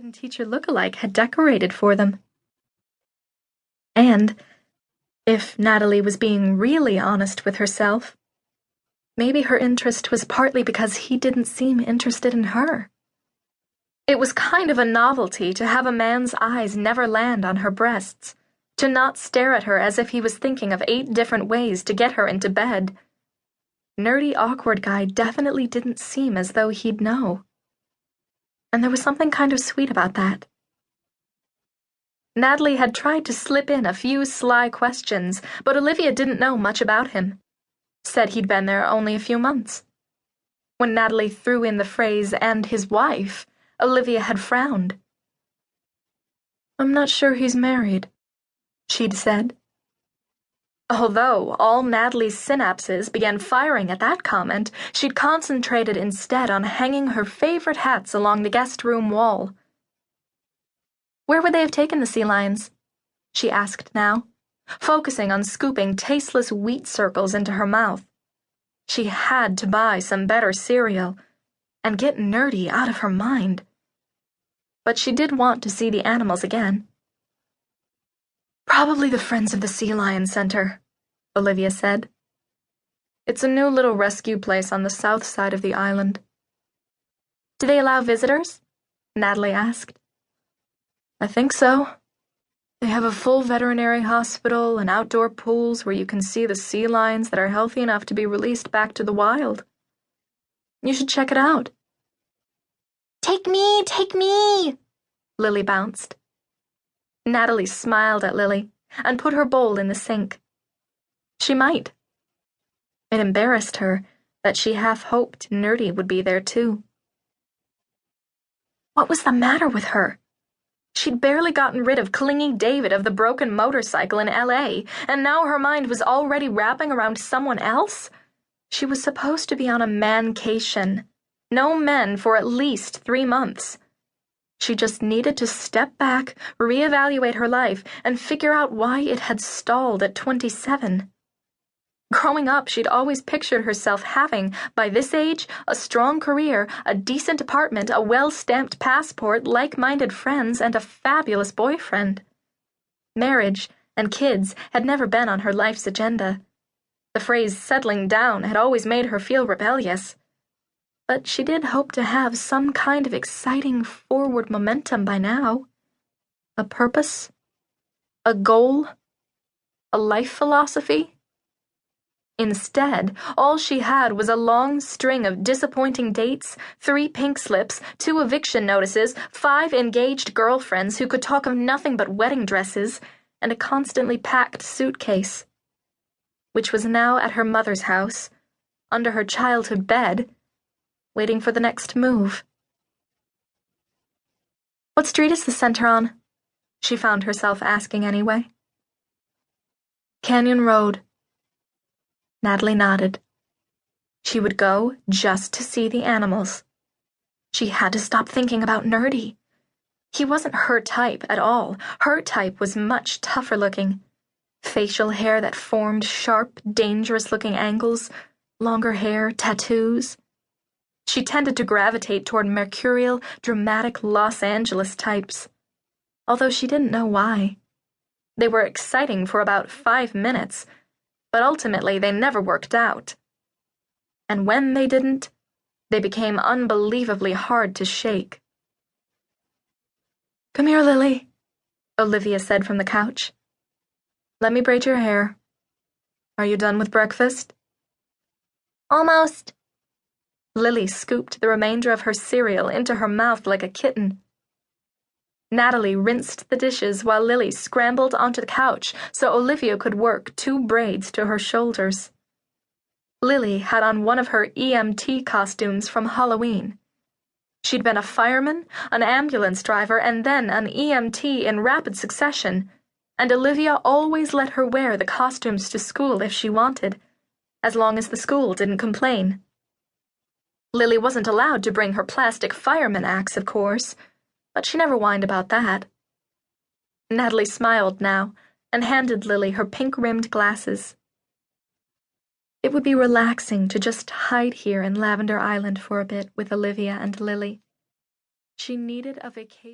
kindergarten teacher look-alike had decorated for them. And, if Natalie was being really honest with herself, maybe her interest was partly because he didn't seem interested in her. It was kind of a novelty to have a man's eyes never land on her breasts, to not stare at her as if he was thinking of 8 different ways to get her into bed. Nerdy, awkward guy definitely didn't seem as though he'd know. And there was something kind of sweet about that. Natalie had tried to slip in a few sly questions, but Olivia didn't know much about him. Said he'd been there only a few months. When Natalie threw in the phrase, "and his wife," Olivia had frowned. "I'm not sure he's married," she'd said. Although all Natalie's synapses began firing at that comment, she'd concentrated instead on hanging her favorite hats along the guest room wall. Where would they have taken the sea lions? She asked now, focusing on scooping tasteless wheat circles into her mouth. She had to buy some better cereal and get nerdy out of her mind. But she did want to see the animals again. "Probably the Friends of the Sea Lion Center," Olivia said. "It's a new little rescue place on the south side of the island." "Do they allow visitors?" Natalie asked. "I think so. They have a full veterinary hospital and outdoor pools where you can see the sea lions that are healthy enough to be released back to the wild. You should check it out." Take me, Lily bounced. Natalie smiled at Lily and put her bowl in the sink. She might. It embarrassed her that she half hoped Nerdy would be there too. What was the matter with her? She'd barely gotten rid of clingy David of the broken motorcycle in LA, and now her mind was already wrapping around someone else? She was supposed to be on a mancation. No men for at least 3 months. She just needed to step back, reevaluate her life, and figure out why it had stalled at 27. Growing up, she'd always pictured herself having, by this age, a strong career, a decent apartment, a well-stamped passport, like-minded friends, and a fabulous boyfriend. Marriage and kids had never been on her life's agenda. The phrase settling down had always made her feel rebellious. But she did hope to have some kind of exciting forward momentum by now. A purpose? A goal? A life philosophy? Instead, all she had was a long string of disappointing dates, 3 pink slips, 2 eviction notices, 5 engaged girlfriends who could talk of nothing but wedding dresses, and a constantly packed suitcase, which was now at her mother's house, under her childhood bed, waiting for the next move. What street is the center on? She found herself asking anyway. Canyon Road. Natalie nodded. She would go just to see the animals. She had to stop thinking about Nerdy. He wasn't her type at all. Her type was much tougher looking. Facial hair that formed sharp, dangerous-looking angles, longer hair, tattoos. She tended to gravitate toward mercurial, dramatic Los Angeles types, although she didn't know why. They were exciting for about 5 minutes, but ultimately they never worked out. And when they didn't, they became unbelievably hard to shake. "Come here, Lily," Olivia said from the couch. "Let me braid your hair. Are you done with breakfast?" "Almost." Lily scooped the remainder of her cereal into her mouth like a kitten. Natalie rinsed the dishes while Lily scrambled onto the couch so Olivia could work 2 braids to her shoulders. Lily had on one of her EMT costumes from Halloween. She'd been a fireman, an ambulance driver, and then an EMT in rapid succession, and Olivia always let her wear the costumes to school if she wanted, as long as the school didn't complain. Lily wasn't allowed to bring her plastic fireman axe, of course, but she never whined about that. Natalie smiled now and handed Lily her pink-rimmed glasses. It would be relaxing to just hide here in Lavender Island for a bit with Olivia and Lily. She needed a vacation.